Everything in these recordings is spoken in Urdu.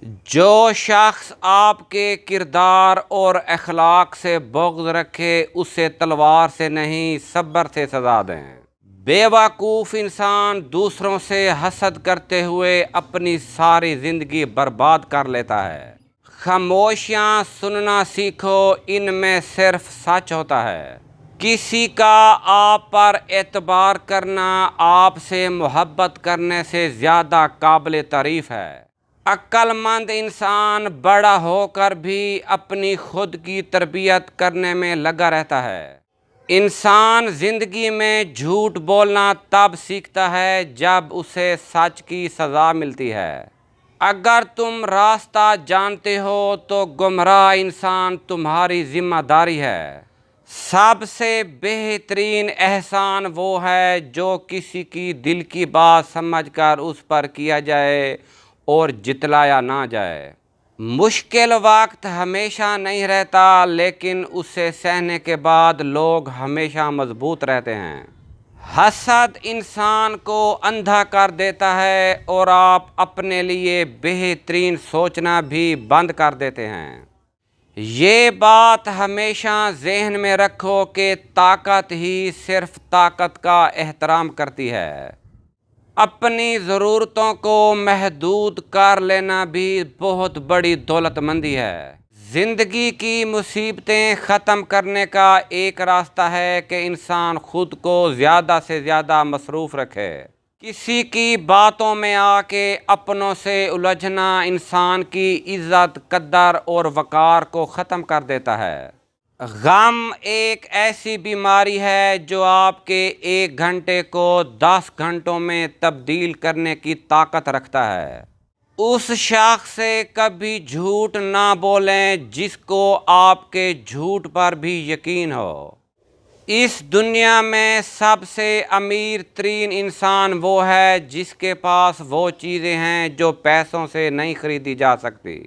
جو شخص آپ کے کردار اور اخلاق سے بغض رکھے اسے تلوار سے نہیں صبر سے سزا دیں۔ بے وقوف انسان دوسروں سے حسد کرتے ہوئے اپنی ساری زندگی برباد کر لیتا ہے۔ خاموشیاں سننا سیکھو، ان میں صرف سچ ہوتا ہے۔ کسی کا آپ پر اعتبار کرنا آپ سے محبت کرنے سے زیادہ قابل تعریف ہے۔ عقل مند انسان بڑا ہو کر بھی اپنی خود کی تربیت کرنے میں لگا رہتا ہے۔ انسان زندگی میں جھوٹ بولنا تب سیکھتا ہے جب اسے سچ کی سزا ملتی ہے۔ اگر تم راستہ جانتے ہو تو گمراہ انسان تمہاری ذمہ داری ہے۔ سب سے بہترین احسان وہ ہے جو کسی کی دل کی بات سمجھ کر اس پر کیا جائے اور جتلایا نہ جائے۔ مشکل وقت ہمیشہ نہیں رہتا، لیکن اسے سہنے کے بعد لوگ ہمیشہ مضبوط رہتے ہیں۔ حسد انسان کو اندھا کر دیتا ہے اور آپ اپنے لیے بہترین سوچنا بھی بند کر دیتے ہیں۔ یہ بات ہمیشہ ذہن میں رکھو کہ طاقت ہی صرف طاقت کا احترام کرتی ہے۔ اپنی ضرورتوں کو محدود کر لینا بھی بہت بڑی دولت مندی ہے۔ زندگی کی مصیبتیں ختم کرنے کا ایک راستہ ہے کہ انسان خود کو زیادہ سے زیادہ مصروف رکھے۔ کسی کی باتوں میں آ کے اپنوں سے الجھنا انسان کی عزت، قدر اور وقار کو ختم کر دیتا ہے۔ غم ایک ایسی بیماری ہے جو آپ کے 1 گھنٹے کو 10 گھنٹوں میں تبدیل کرنے کی طاقت رکھتا ہے۔ اس شخص سے کبھی جھوٹ نہ بولیں جس کو آپ کے جھوٹ پر بھی یقین ہو۔ اس دنیا میں سب سے امیر ترین انسان وہ ہے جس کے پاس وہ چیزیں ہیں جو پیسوں سے نہیں خریدی جا سکتی۔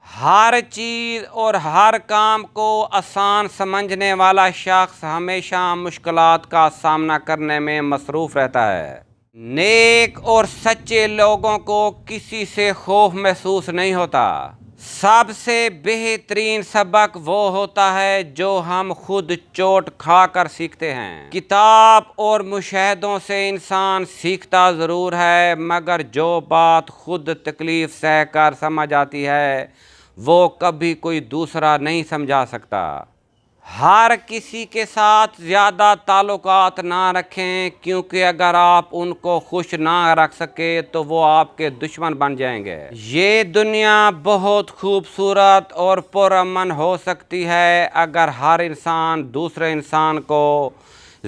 ہر چیز اور ہر کام کو آسان سمجھنے والا شخص ہمیشہ مشکلات کا سامنا کرنے میں مصروف رہتا ہے۔ نیک اور سچے لوگوں کو کسی سے خوف محسوس نہیں ہوتا۔ سب سے بہترین سبق وہ ہوتا ہے جو ہم خود چوٹ کھا کر سیکھتے ہیں۔ کتاب اور مشاہدوں سے انسان سیکھتا ضرور ہے، مگر جو بات خود تکلیف سہ کر سمجھ آتی ہے وہ کبھی کوئی دوسرا نہیں سمجھا سکتا۔ ہر کسی کے ساتھ زیادہ تعلقات نہ رکھیں، کیونکہ اگر آپ ان کو خوش نہ رکھ سکے تو وہ آپ کے دشمن بن جائیں گے۔ یہ دنیا بہت خوبصورت اور پرامن ہو سکتی ہے اگر ہر انسان دوسرے انسان کو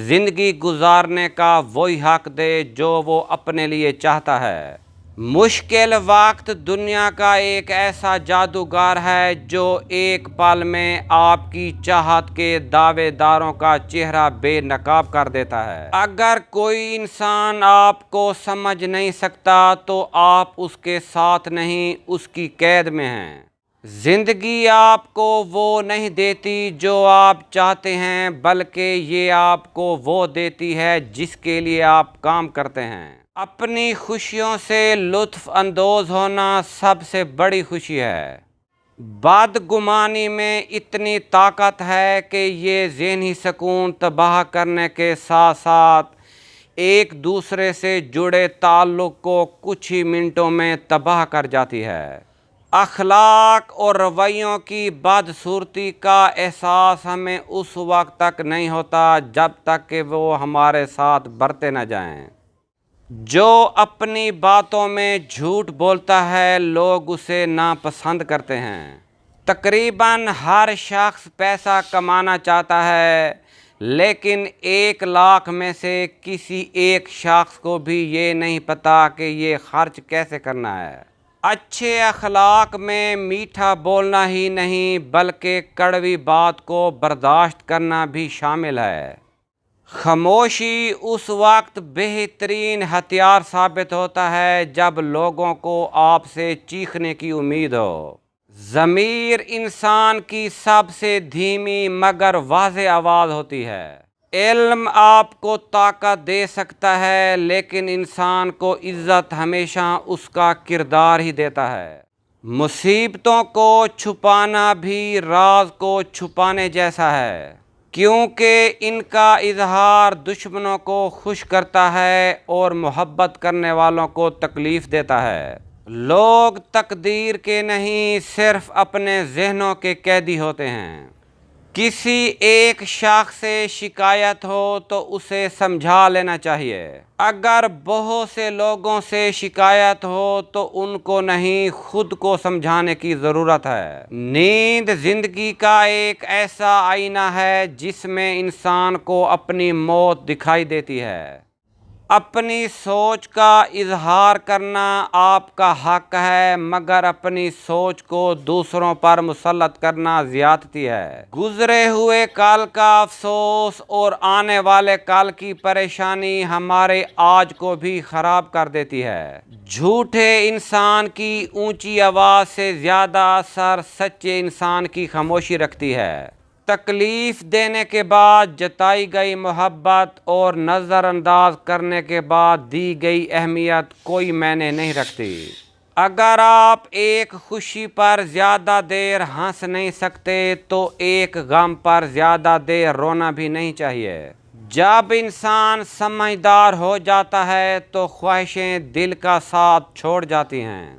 زندگی گزارنے کا وہی حق دے جو وہ اپنے لیے چاہتا ہے۔ مشکل وقت دنیا کا ایک ایسا جادوگر ہے جو ایک پل میں آپ کی چاہت کے دعوے داروں کا چہرہ بے نقاب کر دیتا ہے۔ اگر کوئی انسان آپ کو سمجھ نہیں سکتا تو آپ اس کے ساتھ نہیں، اس کی قید میں ہیں۔ زندگی آپ کو وہ نہیں دیتی جو آپ چاہتے ہیں، بلکہ یہ آپ کو وہ دیتی ہے جس کے لیے آپ کام کرتے ہیں۔ اپنی خوشیوں سے لطف اندوز ہونا سب سے بڑی خوشی ہے۔ بدگمانی میں اتنی طاقت ہے کہ یہ ذہنی سکون تباہ کرنے کے ساتھ ساتھ ایک دوسرے سے جڑے تعلق کو کچھ ہی منٹوں میں تباہ کر جاتی ہے۔ اخلاق اور رویوں کی بدصورتی کا احساس ہمیں اس وقت تک نہیں ہوتا جب تک کہ وہ ہمارے ساتھ برتے نہ جائیں۔ جو اپنی باتوں میں جھوٹ بولتا ہے لوگ اسے ناپسند کرتے ہیں۔ تقریباً ہر شخص پیسہ کمانا چاہتا ہے، لیکن 1 لاکھ میں سے کسی ایک شخص کو بھی یہ نہیں پتا کہ یہ خرچ کیسے کرنا ہے۔ اچھے اخلاق میں میٹھا بولنا ہی نہیں بلکہ کڑوی بات کو برداشت کرنا بھی شامل ہے۔ خاموشی اس وقت بہترین ہتھیار ثابت ہوتا ہے جب لوگوں کو آپ سے چیخنے کی امید ہو۔ ضمیر انسان کی سب سے دھیمی مگر واضح آواز ہوتی ہے۔ علم آپ کو طاقت دے سکتا ہے، لیکن انسان کو عزت ہمیشہ اس کا کردار ہی دیتا ہے۔ مصیبتوں کو چھپانا بھی راز کو چھپانے جیسا ہے، کیونکہ ان کا اظہار دشمنوں کو خوش کرتا ہے اور محبت کرنے والوں کو تکلیف دیتا ہے۔ لوگ تقدیر کے نہیں، صرف اپنے ذہنوں کے قیدی ہوتے ہیں۔ کسی ایک شخص سے شکایت ہو تو اسے سمجھا لینا چاہیے۔ اگر بہت سے لوگوں سے شکایت ہو تو ان کو نہیں، خود کو سمجھانے کی ضرورت ہے۔ نیند زندگی کا ایک ایسا آئینہ ہے جس میں انسان کو اپنی موت دکھائی دیتی ہے۔ اپنی سوچ کا اظہار کرنا آپ کا حق ہے، مگر اپنی سوچ کو دوسروں پر مسلط کرنا زیادتی ہے۔ گزرے ہوئے کل کا افسوس اور آنے والے کل کی پریشانی ہمارے آج کو بھی خراب کر دیتی ہے۔ جھوٹے انسان کی اونچی آواز سے زیادہ اثر سچے انسان کی خاموشی رکھتی ہے۔ تکلیف دینے کے بعد جتائی گئی محبت اور نظر انداز کرنے کے بعد دی گئی اہمیت کوئی معنی نہیں رکھتی۔ اگر آپ ایک خوشی پر زیادہ دیر ہنس نہیں سکتے تو ایک غم پر زیادہ دیر رونا بھی نہیں چاہیے۔ جب انسان سمجھدار ہو جاتا ہے تو خواہشیں دل کا ساتھ چھوڑ جاتی ہیں۔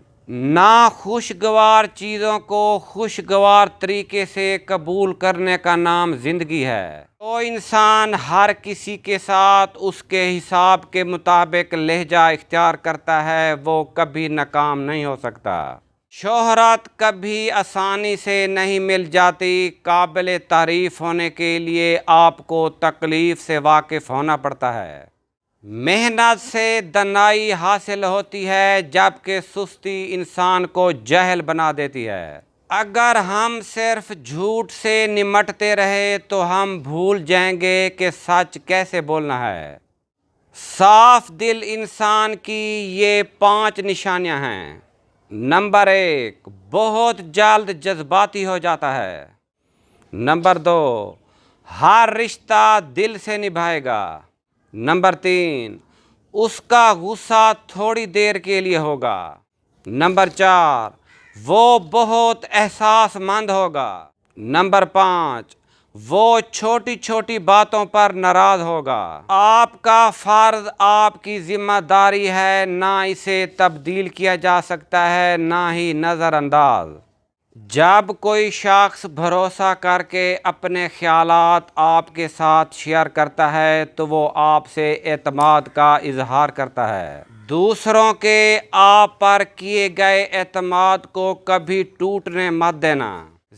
ناخوشگوار چیزوں کو خوشگوار طریقے سے قبول کرنے کا نام زندگی ہے۔ تو انسان ہر کسی کے ساتھ اس کے حساب کے مطابق لہجہ اختیار کرتا ہے، وہ کبھی ناکام نہیں ہو سکتا۔ شہرت کبھی آسانی سے نہیں مل جاتی۔ قابل تعریف ہونے کے لیے آپ کو تکلیف سے واقف ہونا پڑتا ہے۔ محنت سے دانائی حاصل ہوتی ہے، جبکہ سستی انسان کو جاہل بنا دیتی ہے۔ اگر ہم صرف جھوٹ سے نمٹتے رہے تو ہم بھول جائیں گے کہ سچ کیسے بولنا ہے۔ صاف دل انسان کی یہ 5 نشانیاں ہیں۔ نمبر 1، بہت جلد جذباتی ہو جاتا ہے۔ نمبر 2، ہر رشتہ دل سے نبھائے گا۔ نمبر 3، اس کا غصہ تھوڑی دیر کے لیے ہوگا۔ نمبر 4، وہ بہت احساس مند ہوگا۔ نمبر 5، وہ چھوٹی چھوٹی باتوں پر ناراض ہوگا۔ آپ کا فرض، آپ کی ذمہ داری ہے، نہ اسے تبدیل کیا جا سکتا ہے نہ ہی نظر انداز۔ جب کوئی شخص بھروسہ کر کے اپنے خیالات آپ کے ساتھ شیئر کرتا ہے تو وہ آپ سے اعتماد کا اظہار کرتا ہے۔ دوسروں کے آپ پر کیے گئے اعتماد کو کبھی ٹوٹنے مت دینا۔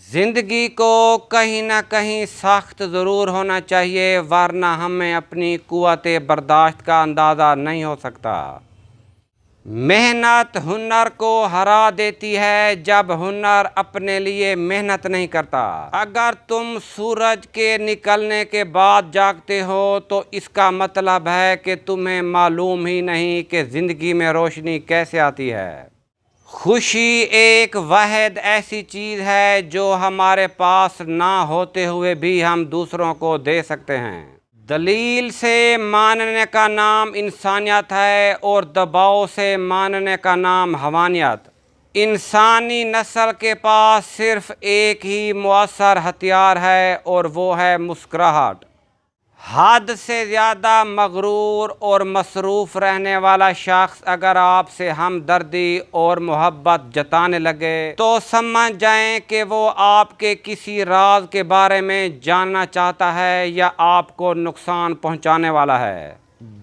زندگی کو کہیں نہ کہیں سخت ضرور ہونا چاہیے، ورنہ ہمیں اپنی قوت برداشت کا اندازہ نہیں ہو سکتا۔ محنت ہنر کو ہرا دیتی ہے جب ہنر اپنے لیے محنت نہیں کرتا۔ اگر تم سورج کے نکلنے کے بعد جاگتے ہو تو اس کا مطلب ہے کہ تمہیں معلوم ہی نہیں کہ زندگی میں روشنی کیسے آتی ہے۔ خوشی ایک واحد ایسی چیز ہے جو ہمارے پاس نہ ہوتے ہوئے بھی ہم دوسروں کو دے سکتے ہیں۔ دلیل سے ماننے کا نام انسانیت ہے اور دباؤ سے ماننے کا نام حیوانیت۔ انسانی نسل کے پاس صرف ایک ہی مؤثر ہتھیار ہے اور وہ ہے مسکراہٹ۔ حد سے زیادہ مغرور اور مصروف رہنے والا شخص اگر آپ سے ہمدردی اور محبت جتانے لگے تو سمجھ جائیں کہ وہ آپ کے کسی راز کے بارے میں جاننا چاہتا ہے یا آپ کو نقصان پہنچانے والا ہے۔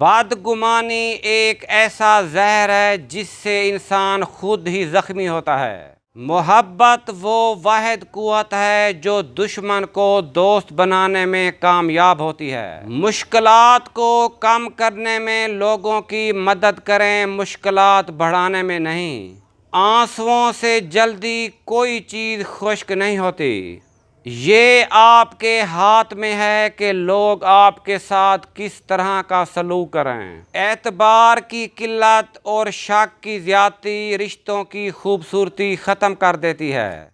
بدگمانی ایک ایسا زہر ہے جس سے انسان خود ہی زخمی ہوتا ہے۔ محبت وہ واحد قوت ہے جو دشمن کو دوست بنانے میں کامیاب ہوتی ہے۔ مشکلات کو کم کرنے میں لوگوں کی مدد کریں، مشکلات بڑھانے میں نہیں۔ آنسوؤں سے جلدی کوئی چیز خشک نہیں ہوتی۔ یہ آپ کے ہاتھ میں ہے کہ لوگ آپ کے ساتھ کس طرح کا سلوک کریں۔ اعتبار کی قلت اور شک کی زیادتی رشتوں کی خوبصورتی ختم کر دیتی ہے۔